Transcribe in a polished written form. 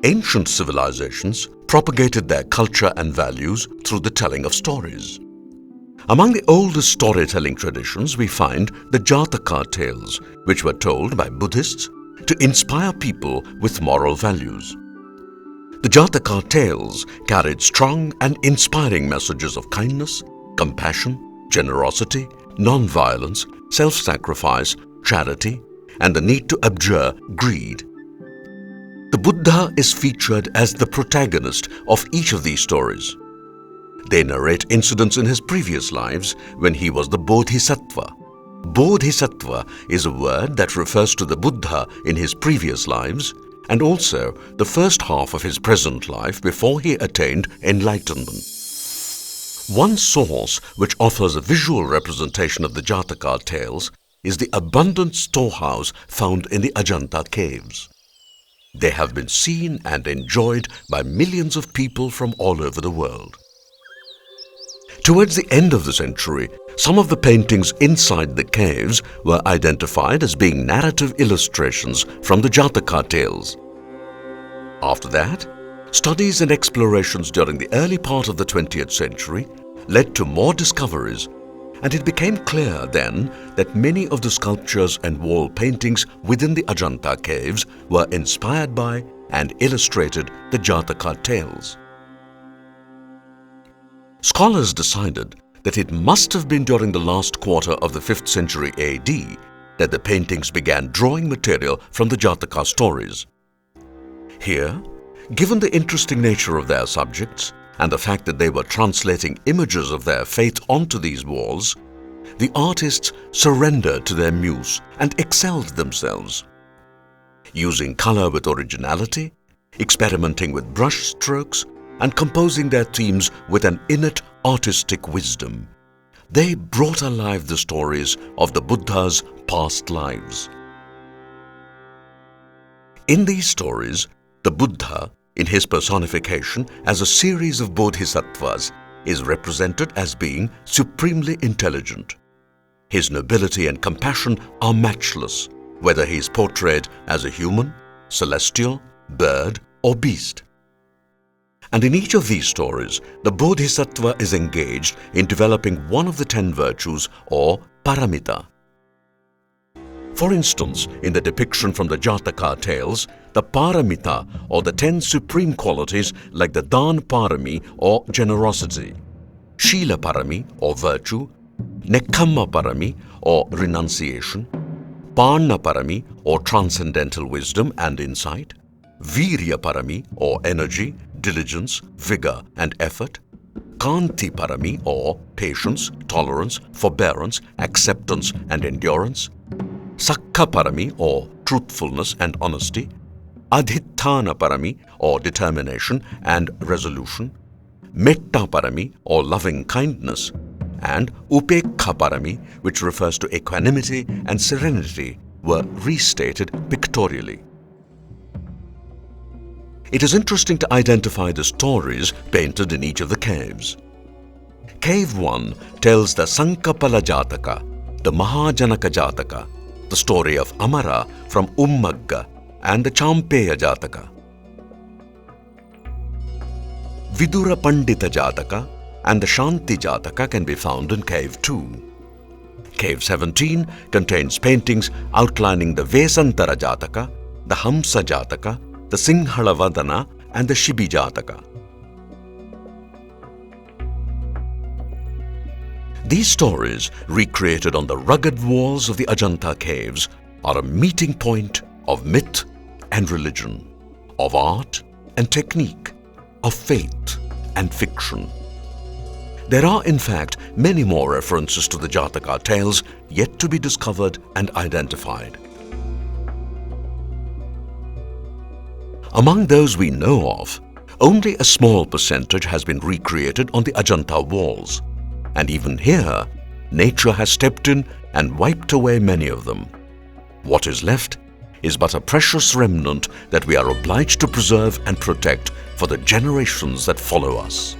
Ancient civilizations propagated their culture and values through the telling of stories. Among the oldest storytelling traditions, we find the Jataka Tales, which were told by Buddhists to inspire people with moral values. The Jataka Tales carried strong and inspiring messages of kindness, compassion, generosity, non-violence, self-sacrifice, charity, and the need to abjure greed. The Buddha is featured as the protagonist of each of these stories. They narrate incidents in his previous lives when he was the Bodhisattva. Bodhisattva is a word that refers to the Buddha in his previous lives and also the first half of his present life before he attained enlightenment. One source which offers a visual representation of the Jataka Tales is the abundant storehouse found in the Ajanta caves. They have been seen and enjoyed by millions of people from all over the world. Towards the end of the century, some of the paintings inside the caves were identified as being narrative illustrations from the Jataka Tales. After that, studies and explorations during the early part of the 20th century led to more discoveries, and it became clear then that many of the sculptures and wall paintings within the Ajanta caves were inspired by and illustrated the Jataka Tales. Scholars decided that it must have been during the last quarter of the 5th century AD that the paintings began drawing material from the Jataka stories. Here, given the interesting nature of their subjects and the fact that they were translating images of their faith onto these walls, the artists surrendered to their muse and excelled themselves. Using color with originality, experimenting with brush strokes, and composing their themes with an innate artistic wisdom, they brought alive the stories of the Buddha's past lives. In these stories, the Buddha, in his personification as a series of bodhisattvas, is represented as being supremely intelligent. His nobility and compassion are matchless, whether he is portrayed as a human, celestial, bird, or beast. And in each of these stories, the bodhisattva is engaged in developing one of the 10 virtues or paramita. For instance, in the depiction from the Jataka Tales, the paramita or the 10 supreme qualities like the dan parami or generosity, shila parami or virtue, nekkhamma parami or renunciation, panna parami or transcendental wisdom and insight, virya parami or energy, diligence, vigor and effort, kanti parami or patience, tolerance, forbearance, acceptance and endurance, sakka parami or truthfulness and honesty, adhitthana parami or determination and resolution, metta parami or loving kindness, and upekha parami, which refers to equanimity and serenity, were restated pictorially. It is interesting to identify the stories painted in each of the caves. Cave 1 tells the Sankapala Jataka, the Mahajanaka Jataka, the story of Amara from Ummagga, and the Champeya Jataka. Vidura Pandita Jataka and the Shanti Jataka can be found in Cave 2. Cave 17 contains paintings outlining the Vesantara Jataka, the Hamsa Jataka, the Singhala Vadana and the Shibi Jataka. These stories, recreated on the rugged walls of the Ajanta caves, are a meeting point of myth and religion, of art and technique, of faith and fiction. There are in fact many more references to the Jataka Tales yet to be discovered and identified. Among those we know of, only a small percentage has been recreated on the Ajanta walls, and even here, nature has stepped in and wiped away many of them. What is left is but a precious remnant that we are obliged to preserve and protect for the generations that follow us.